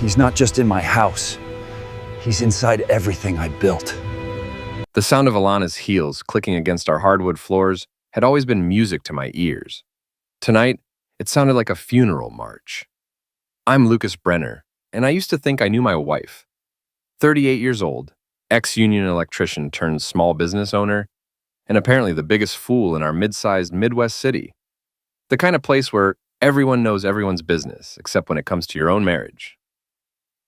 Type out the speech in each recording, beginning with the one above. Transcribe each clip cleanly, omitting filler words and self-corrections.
He's not just in my house. He's inside everything I built. The sound of Alana's heels clicking against our hardwood floors had always been music to my ears. Tonight, it sounded like a funeral march. I'm Lucas Brenner, and I used to think I knew my wife. 38 years old, ex-union electrician turned small business owner, and apparently the biggest fool in our mid-sized Midwest city. The kind of place where everyone knows everyone's business, except when it comes to your own marriage.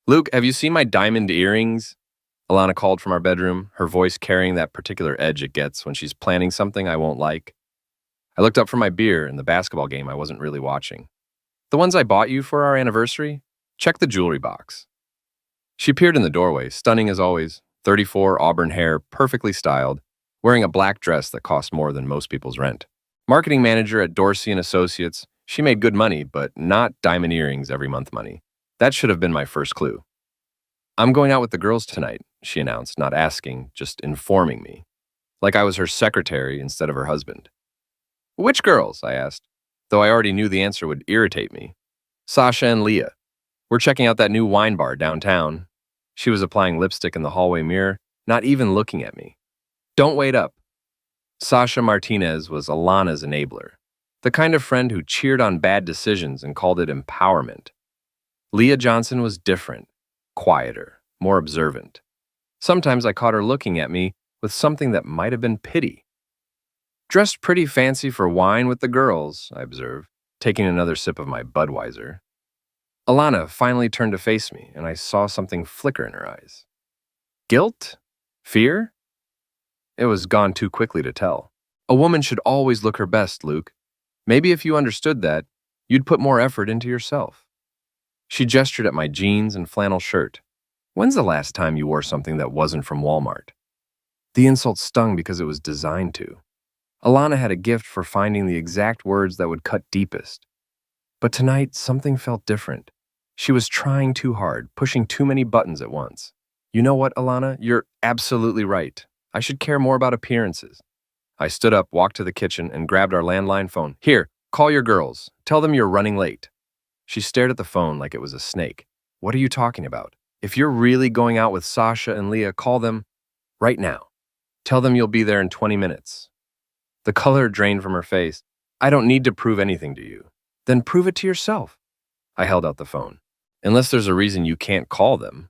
"Luke, have you seen my diamond earrings?" Alana called from our bedroom, her voice carrying that particular edge it gets when she's planning something I won't like. I looked up from my beer and the basketball game I wasn't really watching. "The ones I bought you for our anniversary? Check the jewelry box." She appeared in the doorway, stunning as always, 34, auburn hair, perfectly styled, wearing a black dress that cost more than most people's rent. Marketing manager at Dorsey & Associates, she made good money, but not diamond earrings every month money. That should have been my first clue. "I'm going out with the girls tonight," she announced, not asking, just informing me, like I was her secretary instead of her husband. "Which girls?" I asked, though I already knew the answer would irritate me. "Sasha and Leah. We're checking out that new wine bar downtown." She was applying lipstick in the hallway mirror, not even looking at me. "Don't wait up." Sasha Martinez was Alana's enabler, the kind of friend who cheered on bad decisions and called it empowerment. Leah Johnson was different, quieter, more observant. Sometimes I caught her looking at me with something that might have been pity. "Dressed pretty fancy for wine with the girls," I observed, taking another sip of my Budweiser. Alana finally turned to face me, and I saw something flicker in her eyes. Guilt? Fear? It was gone too quickly to tell. A woman should always look her best, Luke. Maybe if you understood that, you'd put more effort into yourself. She gestured at my jeans and flannel shirt. "When's the last time you wore something that wasn't from Walmart?" The insult stung because it was designed to. Alana had a gift for finding the exact words that would cut deepest. But tonight, something felt different. She was trying too hard, pushing too many buttons at once. "You know what, Alana? You're absolutely right. I should care more about appearances." I stood up, walked to the kitchen, and grabbed our landline phone. "Here, call your girls. Tell them you're running late." She stared at the phone like it was a snake. "What are you talking about? If you're really going out with Sasha and Leah, call them right now. Tell them you'll be there in 20 minutes. The color drained from her face. "I don't need to prove anything to you." "Then prove it to yourself." I held out the phone. "Unless there's a reason you can't call them."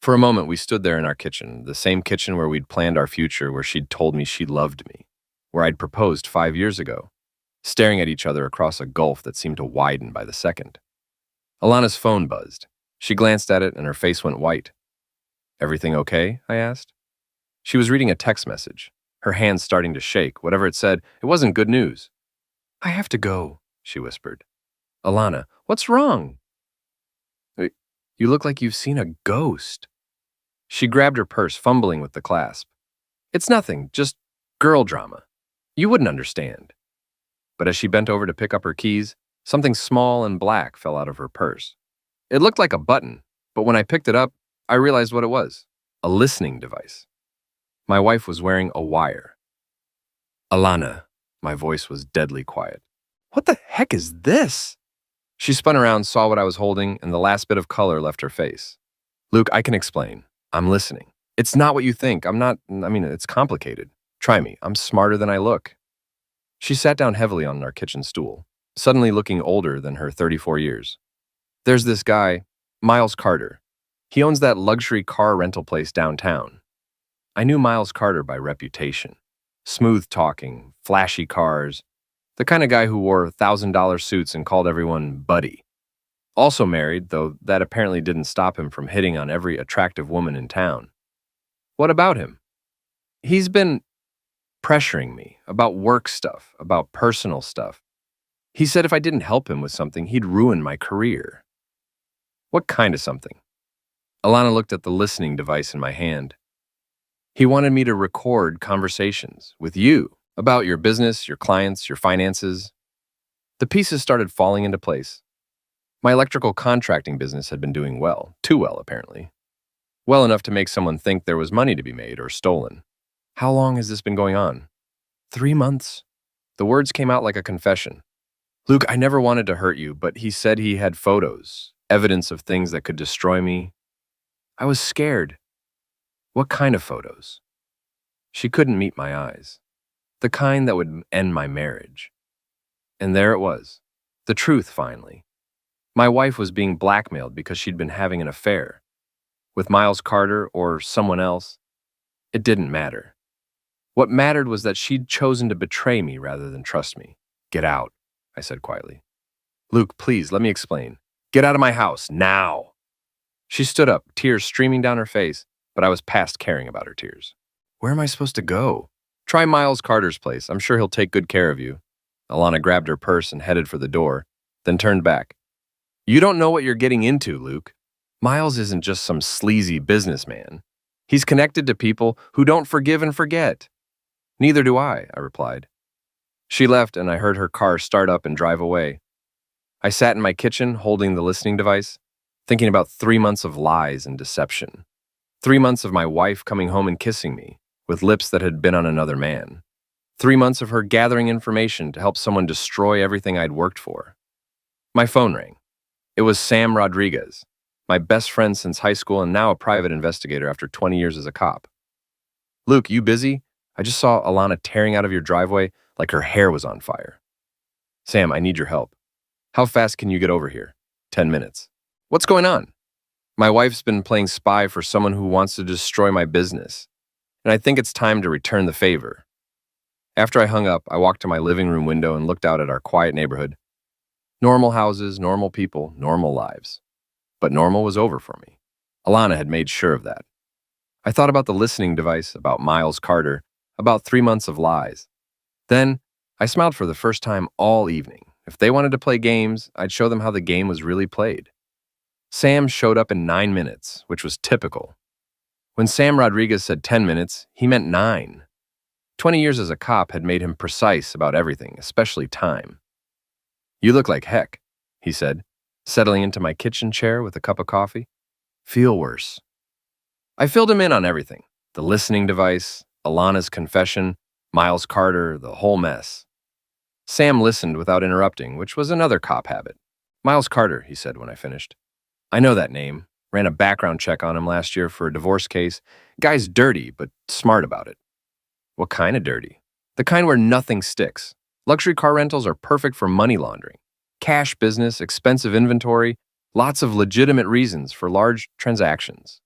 For a moment, we stood there in our kitchen, the same kitchen where we'd planned our future, where she'd told me she loved me, where I'd proposed 5 years ago, staring at each other across a gulf that seemed to widen by the second. Alana's phone buzzed. She glanced at it and her face went white. "Everything okay?" I asked. She was reading a text message, her hands starting to shake. Whatever it said, it wasn't good news. "I have to go," she whispered. "Alana, what's wrong?" "You look like you've seen a ghost." She grabbed her purse, fumbling with the clasp. "It's nothing, just girl drama. You wouldn't understand." But as she bent over to pick up her keys, something small and black fell out of her purse. It looked like a button, but when I picked it up, I realized what it was: a listening device. My wife was wearing a wire. "Alana," my voice was deadly quiet. "What the heck is this?" She spun around, saw what I was holding, and the last bit of color left her face. "Luke, I can explain. I'm listening. It's not what you think. It's complicated. Try me. I'm smarter than I look." She sat down heavily on our kitchen stool, suddenly looking older than her 34 years. "There's this guy, Miles Carter. He owns that luxury car rental place downtown." I knew Miles Carter by reputation. Smooth talking, flashy cars, the kind of guy who wore $1,000 suits and called everyone buddy. Also married, though that apparently didn't stop him from hitting on every attractive woman in town. "What about him?" "He's been pressuring me about work stuff, about personal stuff. He said if I didn't help him with something, he'd ruin my career." "What kind of something?" Alana looked at the listening device in my hand. "He wanted me to record conversations with you about your business, your clients, your finances." The pieces started falling into place. My electrical contracting business had been doing well, too well apparently. Well enough to make someone think there was money to be made or stolen. "How long has this been going on?" 3 months. The words came out like a confession. "Luke, I never wanted to hurt you, but he said he had photos. evidence of things that could destroy me. I was scared. What kind of photos? She couldn't meet my eyes. The kind that would end my marriage. And there it was. The truth, finally. My wife was being blackmailed because she'd been having an affair. With Miles Carter or someone else, it didn't matter. What mattered was that she'd chosen to betray me rather than trust me. Get out, I said quietly. Luke, please, let me explain. Get out of my house, now. She stood up, tears streaming down her face, but I was past caring about her tears. Where am I supposed to go? Try Miles Carter's place. I'm sure he'll take good care of you. Alana grabbed her purse and headed for the door, then turned back. You don't know what you're getting into, Luke. Miles isn't just some sleazy businessman. He's connected to people who don't forgive and forget. Neither do I replied. She left, and I heard her car start up and drive away. I sat in my kitchen, holding the listening device, thinking about 3 months of lies and deception. 3 months of my wife coming home and kissing me, with lips that had been on another man. 3 months of her gathering information to help someone destroy everything I'd worked for. My phone rang. It was Sam Rodriguez, my best friend since high school and now a private investigator after 20 years as a cop. Luke, you busy? I just saw Alana tearing out of your driveway like her hair was on fire. Sam, I need your help. How fast can you get over here? 10 minutes. What's going on? My wife's been playing spy for someone who wants to destroy my business, and I think it's time to return the favor. After I hung up, I walked to my living room window and looked out at our quiet neighborhood. Normal houses, normal people, normal lives. But normal was over for me. Alana had made sure of that. I thought about the listening device, about Miles Carter, about 3 months of lies. Then, I smiled for the first time all evening. If they wanted to play games, I'd show them how the game was really played. Sam showed up in 9 minutes, which was typical. When Sam Rodriguez said 10 minutes, he meant 9. 20 years as a cop had made him precise about everything, especially time. You look like heck, he said, settling into my kitchen chair with a cup of coffee. Feel worse. I filled him in on everything. The listening device, Alana's confession, Miles Carter, the whole mess. Sam listened without interrupting, which was another cop habit. Miles Carter, he said when I finished. I know that name. Ran a background check on him last year for a divorce case. Guy's dirty, but smart about it. What kind of dirty? The kind where nothing sticks. Luxury car rentals are perfect for money laundering. Cash business, expensive inventory, lots of legitimate reasons for large transactions.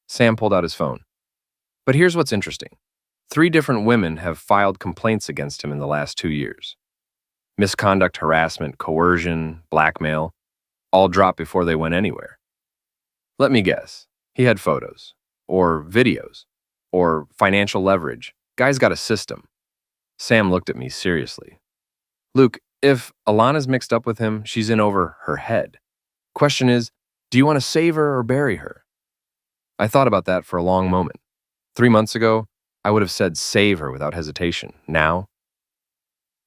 Sam pulled out his phone. But here's what's interesting. 3 different women have filed complaints against him in the last 2 years. Misconduct, harassment, coercion, blackmail, all dropped before they went anywhere. Let me guess. He had photos, or videos, or financial leverage. Guy's got a system. Sam looked at me seriously. Luke, if Alana's mixed up with him, she's in over her head. Question is, do you want to save her or bury her? I thought about that for a long moment. 3 months ago, I would have said save her without hesitation. Now,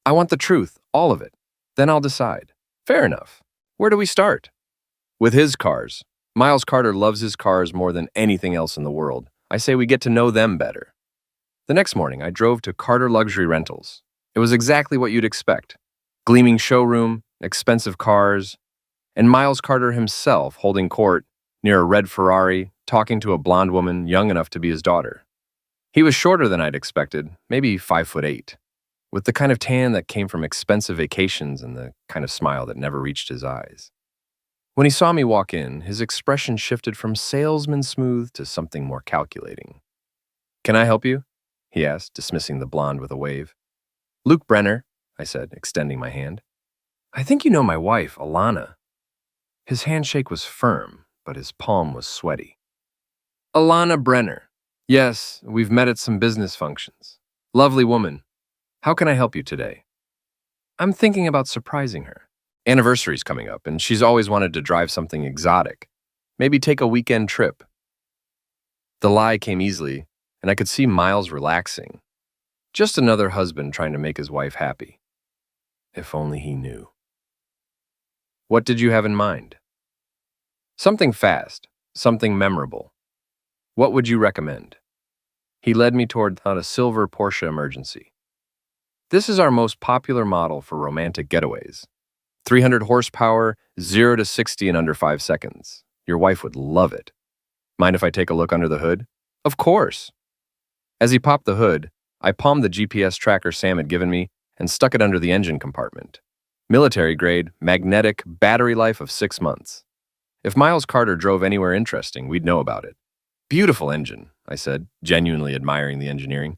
I want the truth, all of it. Then I'll decide. Fair enough. Where do we start? With his cars. Miles Carter loves his cars more than anything else in the world. I say we get to know them better. The next morning, I drove to Carter Luxury Rentals. It was exactly what you'd expect. Gleaming showroom, expensive cars, and Miles Carter himself holding court near a red Ferrari, talking to a blonde woman young enough to be his daughter. He was shorter than I'd expected, maybe 5'8", with the kind of tan that came from expensive vacations and the kind of smile that never reached his eyes. When he saw me walk in, his expression shifted from salesman smooth to something more calculating. Can I help you? He asked, dismissing the blonde with a wave. Luke Brenner, I said, extending my hand. I think you know my wife, Alana. His handshake was firm, but his palm was sweaty. Alana Brenner. Yes, we've met at some business functions. Lovely woman. How can I help you today? I'm thinking about surprising her. Anniversary's coming up, and she's always wanted to drive something exotic. Maybe take a weekend trip. The lie came easily, and I could see Miles relaxing. Just another husband trying to make his wife happy. If only he knew. What did you have in mind? Something fast, something memorable. What would you recommend? He led me toward a silver Porsche Emergency. This is our most popular model for romantic getaways. 300 horsepower, 0 to 60 in under 5 seconds. Your wife would love it. Mind if I take a look under the hood? Of course. As he popped the hood, I palmed the GPS tracker Sam had given me and stuck it under the engine compartment. Military grade, magnetic, battery life of 6 months. If Miles Carter drove anywhere interesting, we'd know about it. Beautiful engine, I said, genuinely admiring the engineering.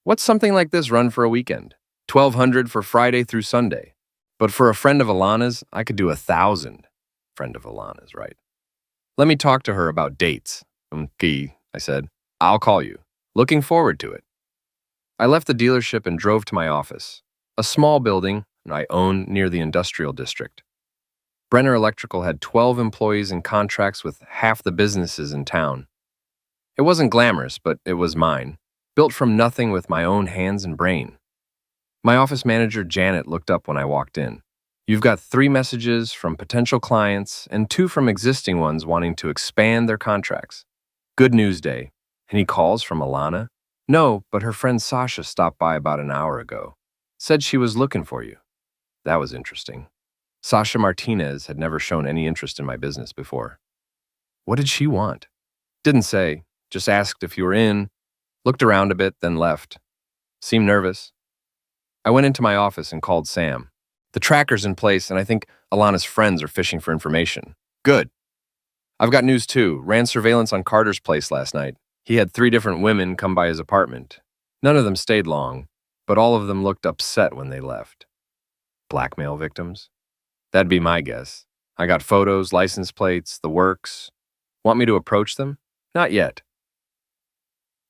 What's something like this run for a weekend? 1,200 for Friday through Sunday. But for a friend of Alana's, I could do 1,000. Friend of Alana's, right? Let me talk to her about dates. Okay, I said. I'll call you. Looking forward to it. I left the dealership and drove to my office, a small building I own near the industrial district. Brenner Electrical had 12 employees and contracts with half the businesses in town. It wasn't glamorous, but it was mine, built from nothing with my own hands and brain. My office manager, Janet, looked up when I walked in. You've got 3 messages from potential clients and 2 from existing ones wanting to expand their contracts. Good news day. Any calls from Alana? No, but her friend Sasha stopped by about an hour ago. Said she was looking for you. That was interesting. Sasha Martinez had never shown any interest in my business before. What did she want? Didn't say, just asked if you were in, looked around a bit, then left. Seemed nervous. I went into my office and called Sam. The tracker's in place, and I think Alana's friends are fishing for information. Good. I've got news too. Ran surveillance on Carter's place last night. He had 3 different women come by his apartment. None of them stayed long, but all of them looked upset when they left. Blackmail victims? That'd be my guess. I got photos, license plates, the works. Want me to approach them? Not yet.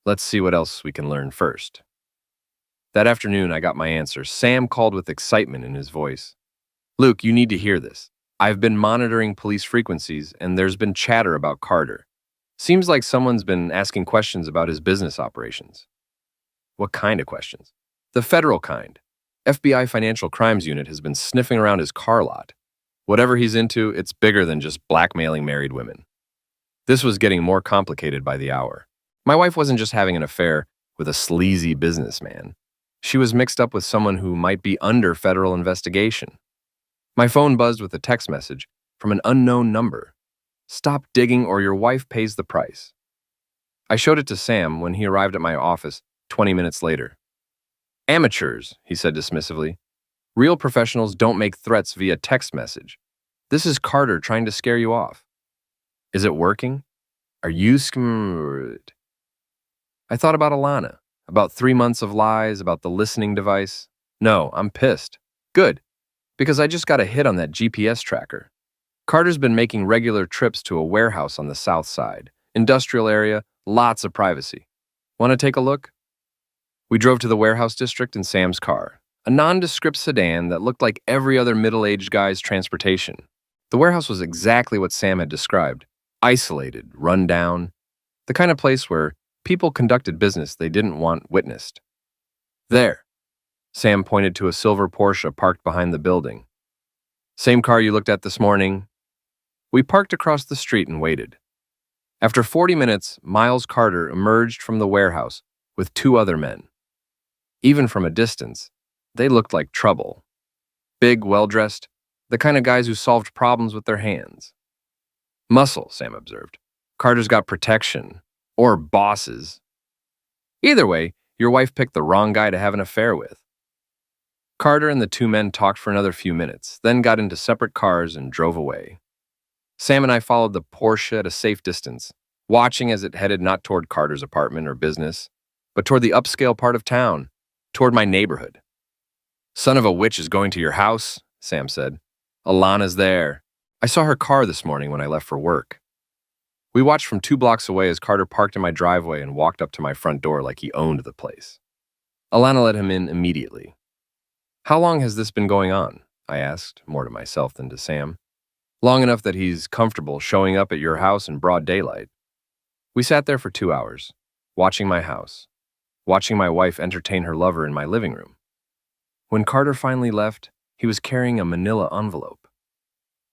Let's see what else we can learn first. That afternoon, I got my answer. Sam called with excitement in his voice. Luke, you need to hear this. I've been monitoring police frequencies, and there's been chatter about Carter. Seems like someone's been asking questions about his business operations. What kind of questions? The federal kind. FBI Financial Crimes Unit has been sniffing around his car lot. Whatever he's into, it's bigger than just blackmailing married women. This was getting more complicated by the hour. My wife wasn't just having an affair with a sleazy businessman. She was mixed up with someone who might be under federal investigation. My phone buzzed with a text message from an unknown number. Stop digging or your wife pays the price. I showed it to Sam when he arrived at my office 20 minutes later. Amateurs, he said dismissively. Real professionals don't make threats via text message. This is Carter trying to scare you off. Is it working? Are you scared? I thought about Alana, about 3 months of lies, about the listening device. No, I'm pissed. Good, because I just got a hit on that GPS tracker. Carter's been making regular trips to a warehouse on the south side. Industrial area, lots of privacy. Want to take a look? We drove to the warehouse district in Sam's car, a nondescript sedan that looked like every other middle-aged guy's transportation. The warehouse was exactly what Sam had described. Isolated, run down, the kind of place where people conducted business they didn't want witnessed. There, Sam pointed to a silver Porsche parked behind the building. Same car you looked at this morning. We parked across the street and waited. After 40 minutes, Miles Carter emerged from the warehouse with 2 other men. Even from a distance, they looked like trouble. Big, well-dressed, the kind of guys who solved problems with their hands. Muscle, Sam observed. Carter's got protection. Or bosses. Either way, your wife picked the wrong guy to have an affair with. Carter and the 2 men talked for another few minutes, then got into separate cars and drove away. Sam and I followed the Porsche at a safe distance, watching as it headed not toward Carter's apartment or business, but toward the upscale part of town, toward my neighborhood. Son of a witch is going to your house, Sam said. Alana's there. I saw her car this morning when I left for work. We watched from 2 blocks away as Carter parked in my driveway and walked up to my front door like he owned the place. Alana let him in immediately. How long has this been going on? I asked, more to myself than to Sam. Long enough that he's comfortable showing up at your house in broad daylight. We sat there for 2 hours, watching my house, watching my wife entertain her lover in my living room. When Carter finally left, he was carrying a manila envelope.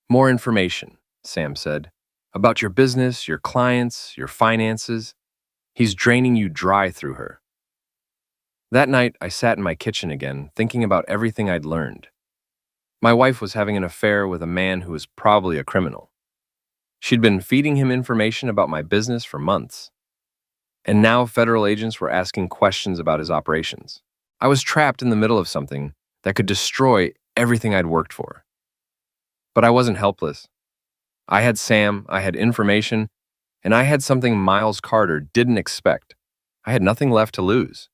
More information, Sam said, about your business, your clients, your finances. He's draining you dry through her. That night, I sat in my kitchen again, thinking about everything I'd learned. My wife was having an affair with a man who was probably a criminal. She'd been feeding him information about my business for months, and now federal agents were asking questions about his operations. I was trapped in the middle of something that could destroy everything I'd worked for. But I wasn't helpless. I had Sam, I had information, and I had something Miles Carter didn't expect. I had nothing left to lose.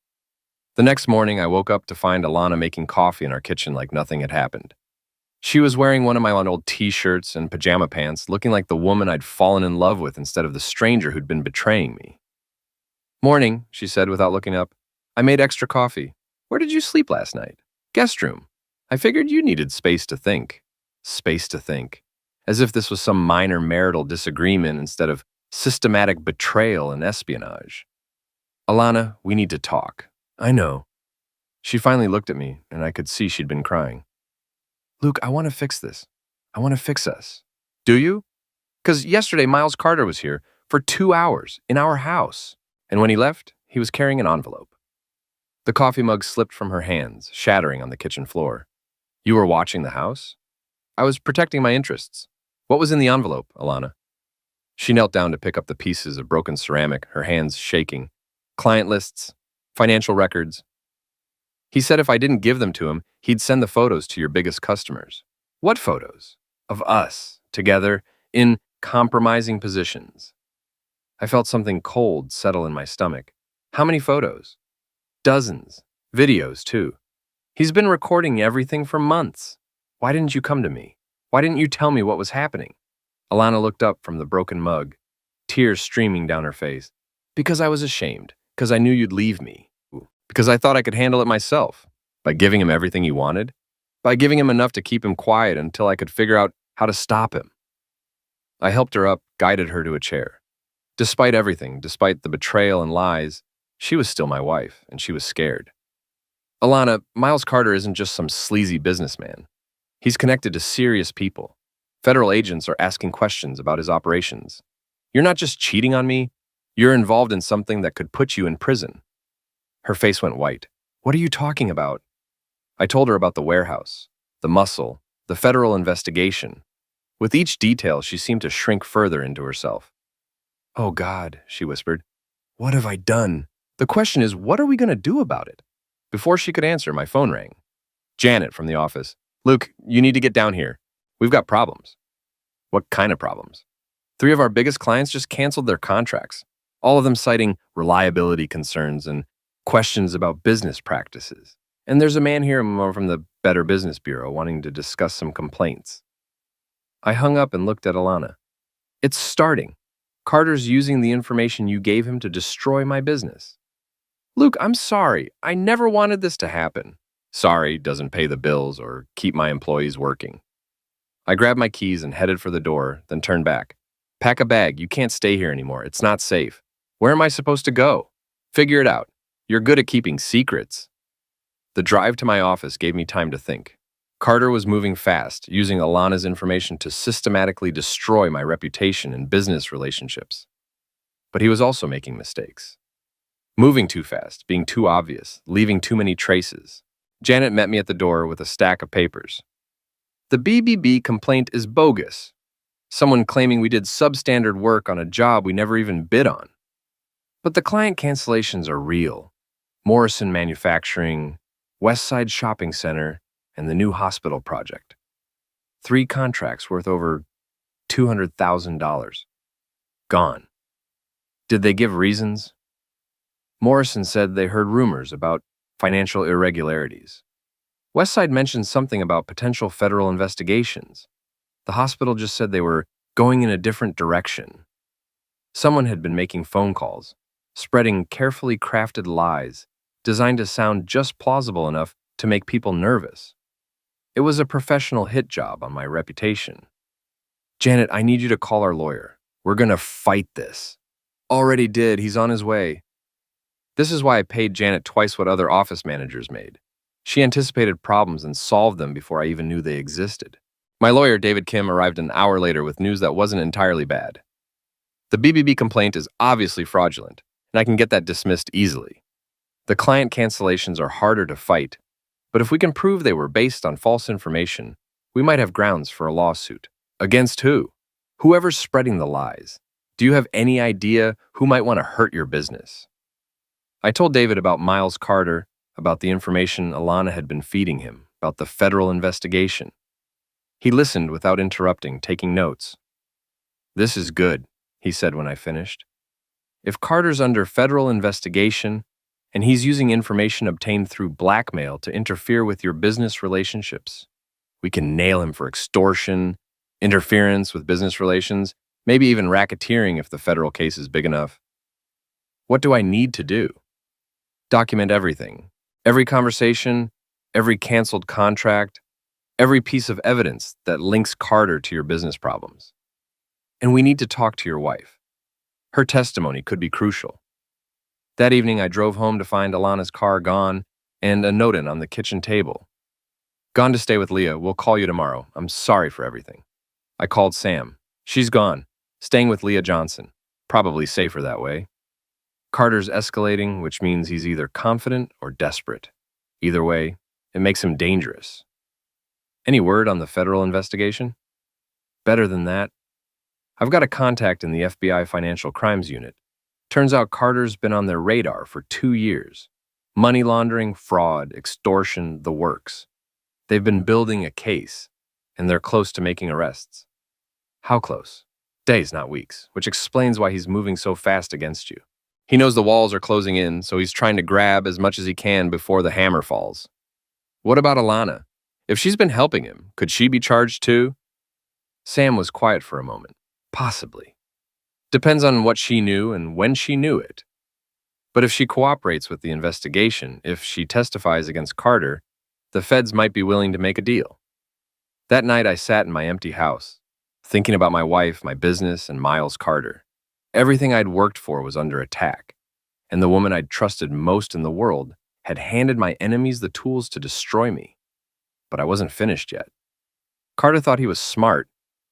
The next morning, I woke up to find Alana making coffee in our kitchen like nothing had happened. She was wearing one of my old t-shirts and pajama pants, looking like the woman I'd fallen in love with instead of the stranger who'd been betraying me. "Morning," she said without looking up. "I made extra coffee. Where did you sleep last night?" "Guest room. I figured you needed space to think." Space to think. As if this was some minor marital disagreement instead of systematic betrayal and espionage. "Alana, we need to talk." "I know." She finally looked at me, and I could see she'd been crying. "Luke, I want to fix this. I want to fix us." "Do you?" "Because yesterday Miles Carter was here for 2 hours in our house. And when he left, he was carrying an envelope." The coffee mug slipped from her hands, shattering on the kitchen floor. "You were watching the house?" "I was protecting my interests." "What was in the envelope, Alana?" She knelt down to pick up the pieces of broken ceramic, her hands shaking. "Client lists, financial records." "He said if I didn't give them to him, he'd send the photos to your biggest customers." "What photos?" "Of us, together, in compromising positions." I felt something cold settle in my stomach. "How many photos?" "Dozens. Videos, too. He's been recording everything for months. Why didn't you come to me? Why didn't you tell me what was happening?" Alana looked up from the broken mug, tears streaming down her face. "Because I was ashamed. Because I knew you'd leave me. Because I thought I could handle it myself. By giving him everything he wanted. By giving him enough to keep him quiet until I could figure out how to stop him." I helped her up, guided her to a chair. Despite everything, despite the betrayal and lies, she was still my wife, and she was scared. "Alana, Miles Carter isn't just some sleazy businessman. He's connected to serious people. Federal agents are asking questions about his operations. You're not just cheating on me, you're involved in something that could put you in prison." Her face went white. "What are you talking about?" I told her about the warehouse, the muscle, the federal investigation. With each detail, she seemed to shrink further into herself. "Oh God," she whispered. "What have I done? The question is, what are we going to do about it?" Before she could answer, my phone rang. Janet from the office. "Luke, you need to get down here. We've got problems." "What kind of problems?" 3 of our biggest clients just canceled their contracts, all of them citing reliability concerns and questions about business practices. And there's a man here from the Better Business Bureau wanting to discuss some complaints. I hung up and looked at Alana. "It's starting. Carter's using the information you gave him to destroy my business." "Luke, I'm sorry. I never wanted this to happen." "Sorry doesn't pay the bills or keep my employees working." I grabbed my keys and headed for the door, then turned back. "Pack a bag. You can't stay here anymore. It's not safe." "Where am I supposed to go?" "Figure it out. You're good at keeping secrets." The drive to my office gave me time to think. Carter was moving fast, using Alana's information to systematically destroy my reputation and business relationships. But he was also making mistakes. Moving too fast, being too obvious, leaving too many traces. Janet met me at the door with a stack of papers. "The BBB complaint is bogus. Someone claiming we did substandard work on a job we never even bid on. But the client cancellations are real. Morrison Manufacturing, Westside Shopping Center, and the new hospital project. 3 contracts worth over $200,000. Gone." "Did they give reasons?" "Morrison said they heard rumors about financial irregularities. Westside mentioned something about potential federal investigations. The hospital just said they were going in a different direction. Someone had been making phone calls, spreading carefully crafted lies designed to sound just plausible enough to make people nervous. It was a professional hit job on my reputation. "Janet, I need you to call our lawyer. We're gonna fight this." "Already did. He's on his way." This is why I paid Janet twice what other office managers made. She anticipated problems and solved them before I even knew they existed. My lawyer, David Kim, arrived an hour later with news that wasn't entirely bad. "The BBB complaint is obviously fraudulent, and I can get that dismissed easily. The client cancellations are harder to fight, but if we can prove they were based on false information, We might have grounds for a lawsuit. Against who? Whoever's spreading the lies. Do you have any idea who might want to hurt your business? I told David about Miles Carter, about the information Alana had been feeding him, about the federal investigation. He listened without interrupting, taking notes. "This is good," he said when I finished. "If Carter's under federal investigation and he's using information obtained through blackmail to interfere with your business relationships, we can nail him for extortion, interference with business relations, maybe even racketeering if the federal case is big enough. What do I need to do? Document everything. Every conversation, every canceled contract, every piece of evidence that links Carter to your business problems. And we need to talk to your wife. Her testimony could be crucial." That evening, I drove home to find Alana's car gone and a note on the kitchen table. "Gone to stay with Leah. We'll call you tomorrow. I'm sorry for everything." I called Sam. "She's gone. Staying with Leah Johnson. Probably safer that way." Carter's escalating, which means he's either confident or desperate. Either way, it makes him dangerous. Any word on the federal investigation? Better than that. I've got a contact in the FBI Financial Crimes Unit. Turns out Carter's been on their radar for 2 years. Money laundering, fraud, extortion, the works. They've been building a case, and they're close to making arrests. How close? Days, not weeks, which explains why he's moving so fast against you. He knows the walls are closing in, so he's trying to grab as much as he can before the hammer falls. What about Alana? If she's been helping him, could she be charged too? Sam was quiet for a moment. Possibly. Depends on what she knew and when she knew it. But if she cooperates with the investigation, if she testifies against Carter, the feds might be willing to make a deal. That night I sat in my empty house, thinking about my wife, my business, and Miles Carter. Everything I'd worked for was under attack, and the woman I'd trusted most in the world had handed my enemies the tools to destroy me. But I wasn't finished yet. Carter thought he was smart,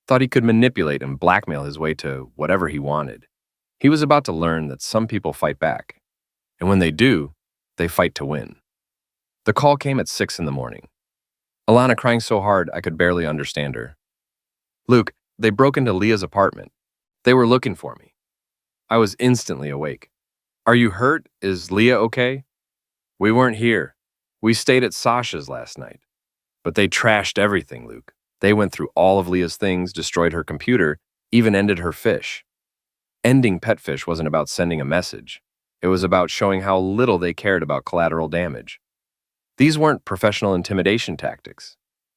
thought he could manipulate and blackmail his way to whatever he wanted. He was about to learn that some people fight back, and when they do, they fight to win. The call came at 6 in the morning. Alana crying so hard I could barely understand her. "Luke, they broke into Leah's apartment. They were looking for me." I was instantly awake. "Are you hurt? Is Leah okay?" "We weren't here. We stayed at Sasha's last night. But they trashed everything, Luke. They went through all of Leah's things, destroyed her computer, even ended her fish." Ending Petfish wasn't about sending a message. It was about showing how little they cared about collateral damage. These weren't professional intimidation tactics.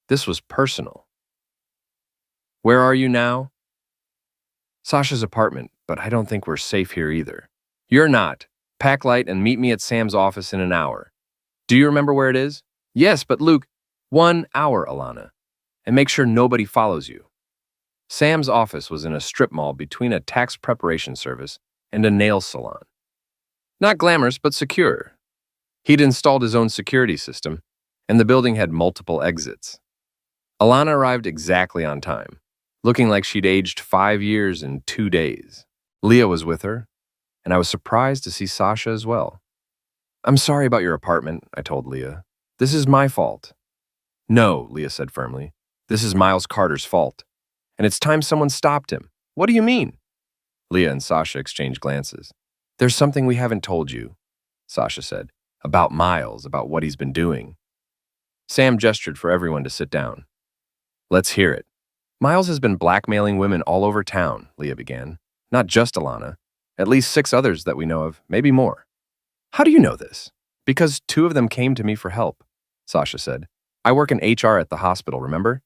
This was personal. "Where are you now?" "Sasha's apartment, but I don't think we're safe here either." "You're not. Pack light and meet me at Sam's office in an hour." "Do you remember where it is?" "Yes, but Luke..." 1 hour, Alana. And make sure nobody follows you." Sam's office was in a strip mall between a tax preparation service and a nail salon. Not glamorous, but secure. He'd installed his own security system, and the building had multiple exits. Alana arrived exactly on time, looking like she'd aged 5 years in 2 days. Leah was with her, and I was surprised to see Sasha as well. "I'm sorry about your apartment," I told Leah. "This is my fault." "No," Leah said firmly. "This is Miles Carter's fault. And it's time someone stopped him." "What do you mean?" Leah and Sasha exchanged glances. "There's something we haven't told you," Sasha said, "about Miles, about what he's been doing." Sam gestured for everyone to sit down. "Let's hear it." "Miles has been blackmailing women all over town," Leah began. "Not just Alana. At least 6 others that we know of, maybe more." "How do you know this?" "Because 2 of them came to me for help," Sasha said. "I work in HR at the hospital, remember?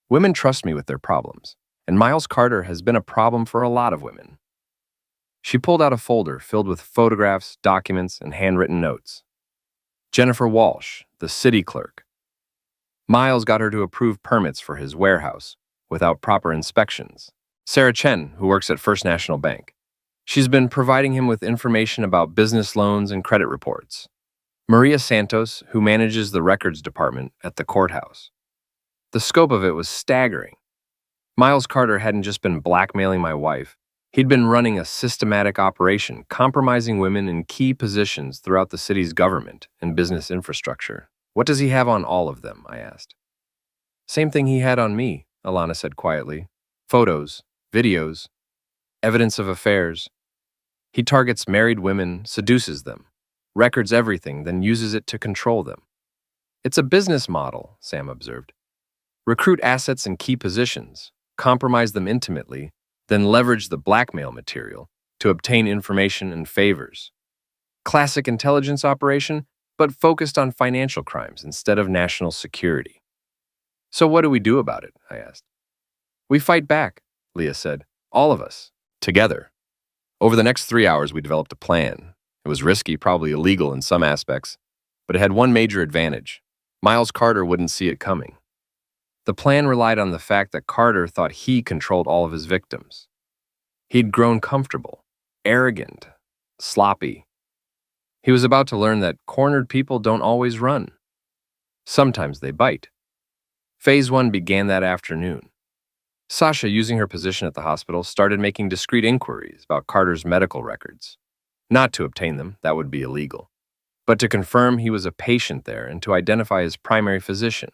Women trust me with their problems, and Miles Carter has been a problem for a lot of women." She pulled out a folder filled with photographs, documents, and handwritten notes. Jennifer Walsh, the city clerk. Miles got her to approve permits for his warehouse without proper inspections. Sarah Chen, who works at First National Bank. She's been providing him with information about business loans and credit reports. Maria Santos, who manages the records department at the courthouse. The scope of it was staggering. Miles Carter hadn't just been blackmailing my wife. He'd been running a systematic operation, compromising women in key positions throughout the city's government and business infrastructure. "What does he have on all of them?" I asked. Same thing he had on me, Alana said quietly. Photos, videos, evidence of affairs. He targets married women, seduces them, records everything, then uses it to control them. It's a business model, Sam observed. Recruit assets in key positions, compromise them intimately, then leverage the blackmail material to obtain information and favors. Classic intelligence operation, but focused on financial crimes instead of national security. So what do we do about it? I asked. We fight back, Leah said. All of us. Together. Over the next 3 hours, we developed a plan. It was risky, probably illegal in some aspects, but it had one major advantage. Miles Carter wouldn't see it coming. The plan relied on the fact that Carter thought he controlled all of his victims. He'd grown comfortable, arrogant, sloppy. He was about to learn that cornered people don't always run. Sometimes they bite. Phase 1 began that afternoon. Sasha, using her position at the hospital, started making discreet inquiries about Carter's medical records. Not to obtain them, that would be illegal, but to confirm he was a patient there and to identify his primary physician.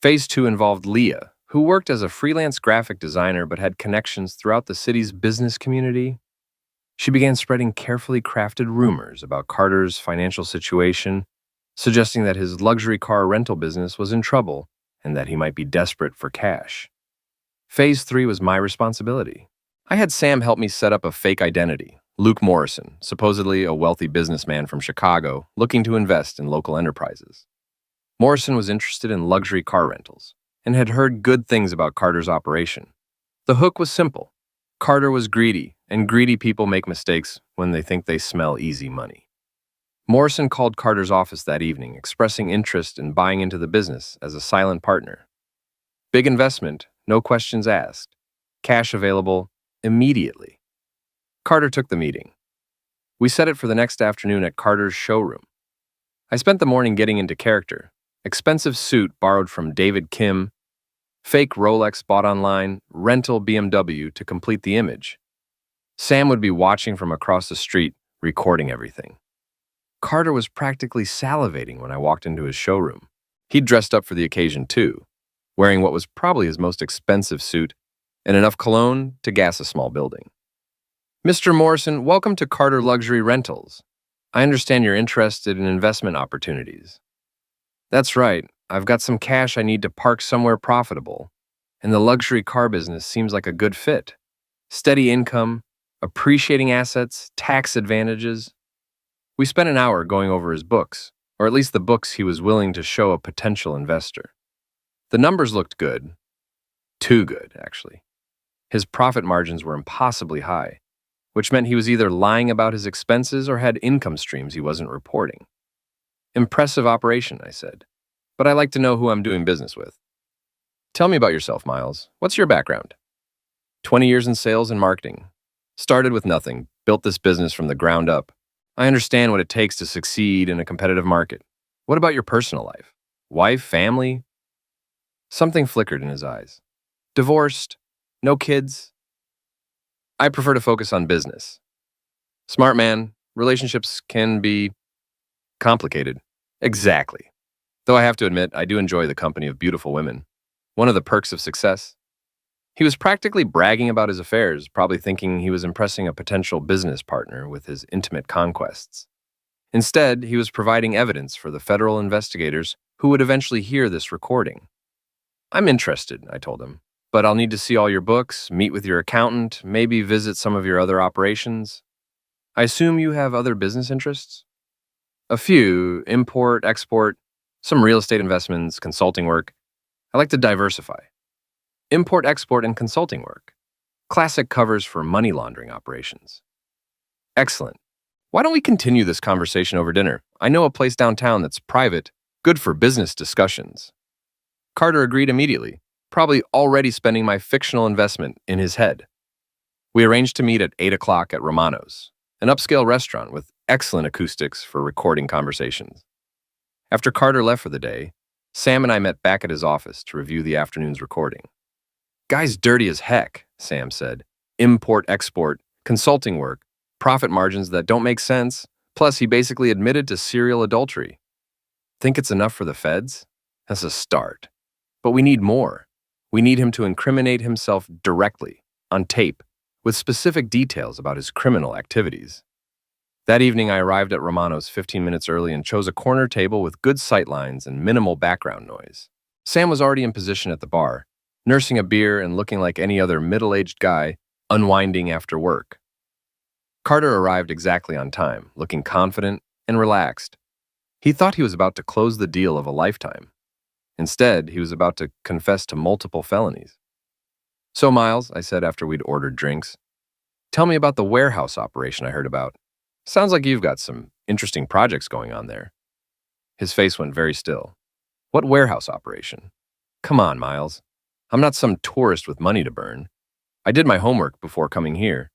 Phase 2 involved Leah, who worked as a freelance graphic designer but had connections throughout the city's business community. She began spreading carefully crafted rumors about Carter's financial situation, suggesting that his luxury car rental business was in trouble and that he might be desperate for cash. Phase 3 was my responsibility. I had Sam help me set up a fake identity, Luke Morrison, supposedly a wealthy businessman from Chicago, looking to invest in local enterprises. Morrison was interested in luxury car rentals and had heard good things about Carter's operation. The hook was simple. Carter was greedy, and greedy people make mistakes when they think they smell easy money. Morrison called Carter's office that evening, expressing interest in buying into the business as a silent partner. Big investment, no questions asked. Cash available immediately. Carter took the meeting. We set it for the next afternoon at Carter's showroom. I spent the morning getting into character. Expensive suit borrowed from David Kim, fake Rolex bought online, rental BMW to complete the image. Sam would be watching from across the street, recording everything. Carter was practically salivating when I walked into his showroom. He'd dressed up for the occasion too, wearing what was probably his most expensive suit and enough cologne to gas a small building. Mr. Morrison, welcome to Carter Luxury Rentals. I understand you're interested in investment opportunities. That's right. I've got some cash I need to park somewhere profitable, and the luxury car business seems like a good fit. Steady income, appreciating assets, tax advantages. We spent an hour going over his books, or at least the books he was willing to show a potential investor. The numbers looked good. Too good, actually. His profit margins were impossibly high, which meant he was either lying about his expenses or had income streams he wasn't reporting. Impressive operation, I said, but I like to know who I'm doing business with. Tell me about yourself, Miles. What's your background? 20 years in sales and marketing. Started with nothing, built this business from the ground up. I understand what it takes to succeed in a competitive market. What about your personal life? Wife, family? Something flickered in his eyes. Divorced? No kids? I prefer to focus on business. Smart man, relationships can be complicated. Exactly. Though I have to admit, I do enjoy the company of beautiful women. One of the perks of success. He was practically bragging about his affairs, probably thinking he was impressing a potential business partner with his intimate conquests. Instead, he was providing evidence for the federal investigators who would eventually hear this recording. I'm interested, I told him, but I'll need to see all your books, meet with your accountant, maybe visit some of your other operations. I assume you have other business interests? A few, import, export, some real estate investments, consulting work. I like to diversify. Import, export, and consulting work. Classic covers for money laundering operations. Excellent. Why don't we continue this conversation over dinner? I know a place downtown that's private, good for business discussions. Carter agreed immediately, probably already spending my fictional investment in his head. We arranged to meet at 8 o'clock at Romano's, an upscale restaurant with excellent acoustics for recording conversations. After Carter left for the day, Sam and I met back at his office to review the afternoon's recording. Guy's dirty as heck, Sam said. Import, export, consulting work, profit margins that don't make sense, plus he basically admitted to serial adultery. Think it's enough for the feds? That's a start. But we need more. We need him to incriminate himself directly, on tape, with specific details about his criminal activities. That evening, I arrived at Romano's 15 minutes early and chose a corner table with good sightlines and minimal background noise. Sam was already in position at the bar, nursing a beer and looking like any other middle-aged guy unwinding after work. Carter arrived exactly on time, looking confident and relaxed. He thought he was about to close the deal of a lifetime. Instead, he was about to confess to multiple felonies. "So, Miles," I said after we'd ordered drinks, "tell me about the warehouse operation I heard about. Sounds like you've got some interesting projects going on there." His face went very still. "What warehouse operation? Come on, Miles. I'm not some tourist with money to burn. I did my homework before coming here.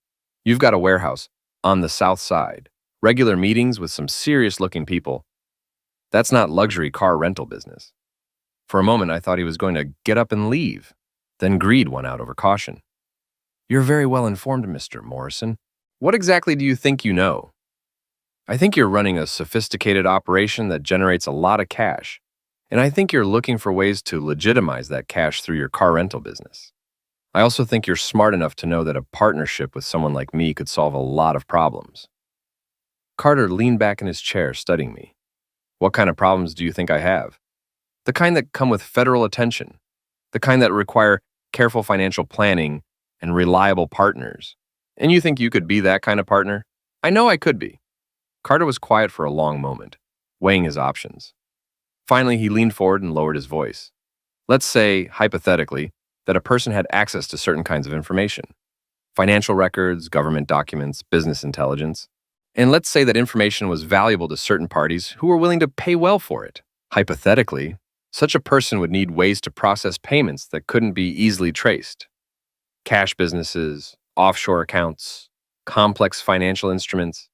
You've got a warehouse on the south side, regular meetings with some serious-looking people. That's not luxury car rental business." For a moment, I thought he was going to get up and leave. Then greed won out over caution. "You're very well informed, Mr. Morrison. What exactly do you think you know?" "I think you're running a sophisticated operation that generates a lot of cash, and I think you're looking for ways to legitimize that cash through your car rental business. I also think you're smart enough to know that a partnership with someone like me could solve a lot of problems." Carter leaned back in his chair, studying me. "What kind of problems do you think I have?" "The kind that come with federal attention, the kind that require careful financial planning and reliable partners. And you think you could be that kind of partner?" "I know I could be." Carter was quiet for a long moment, weighing his options. Finally, he leaned forward and lowered his voice. "Let's say, hypothetically, that a person had access to certain kinds of information. Financial records, government documents, business intelligence. And let's say that information was valuable to certain parties who were willing to pay well for it. Hypothetically, such a person would need ways to process payments that couldn't be easily traced. Cash businesses, offshore accounts, complex financial instruments.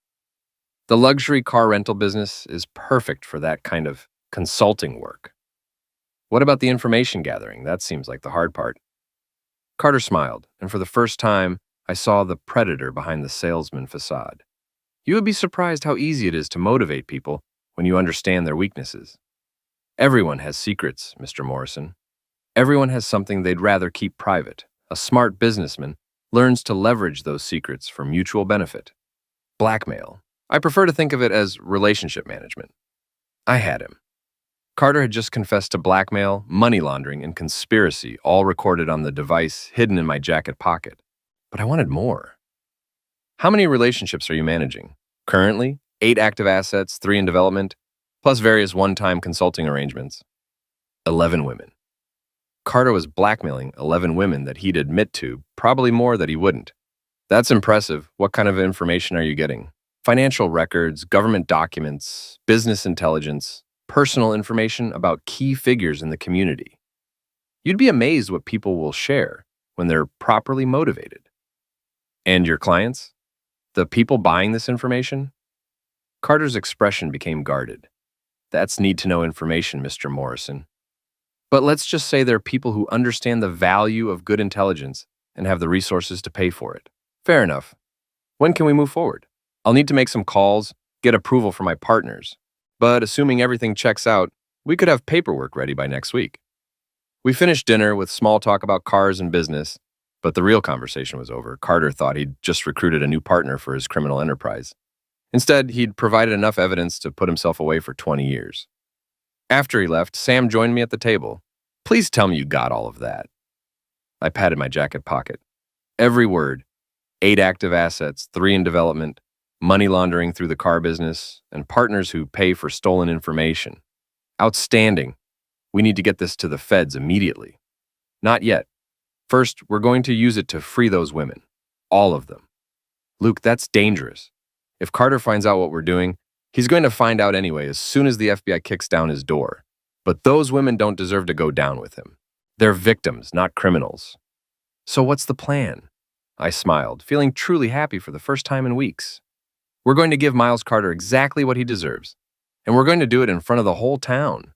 The luxury car rental business is perfect for that kind of consulting work. What about the information gathering? That seems like the hard part." Carter smiled, and for the first time, I saw the predator behind the salesman facade. You would be surprised how easy it is to motivate people when you understand their weaknesses. Everyone has secrets, Mr. Morrison. Everyone has something they'd rather keep private. A smart businessman learns to leverage those secrets for mutual benefit. Blackmail. I prefer to think of it as relationship management. I had him. Carter had just confessed to blackmail, money laundering, and conspiracy, all recorded on the device hidden in my jacket pocket. But I wanted more. "How many relationships are you managing? Currently, 8 active assets, 3 in development, plus various one-time consulting arrangements." 11 women. Carter was blackmailing 11 women that he'd admit to, probably more that he wouldn't. "That's impressive. What kind of information are you getting?" "Financial records, government documents, business intelligence, personal information about key figures in the community. You'd be amazed what people will share when they're properly motivated." "And your clients? The people buying this information?" Carter's expression became guarded. "That's need-to-know information, Mr. Morrison. But let's just say they're people who understand the value of good intelligence and have the resources to pay for it." "Fair enough. When can we move forward?" "I'll need to make some calls, get approval from my partners. But assuming everything checks out, we could have paperwork ready by next week." We finished dinner with small talk about cars and business, but the real conversation was over. Carter thought he'd just recruited a new partner for his criminal enterprise. Instead, he'd provided enough evidence to put himself away for 20 years. After he left, Sam joined me at the table. "Please tell me you got all of that." I patted my jacket pocket. Every word. 8 active assets, 3 in development, money laundering through the car business, and partners who pay for stolen information. Outstanding. We need to get this to the feds immediately. Not yet. First, we're going to use it to free those women. All of them. Luke, that's dangerous. If Carter finds out what we're doing, he's going to find out anyway as soon as the FBI kicks down his door. But those women don't deserve to go down with him. They're victims, not criminals. "So what's the plan?" I smiled, feeling truly happy for the first time in weeks. "We're going to give Miles Carter exactly what he deserves, and we're going to do it in front of the whole town.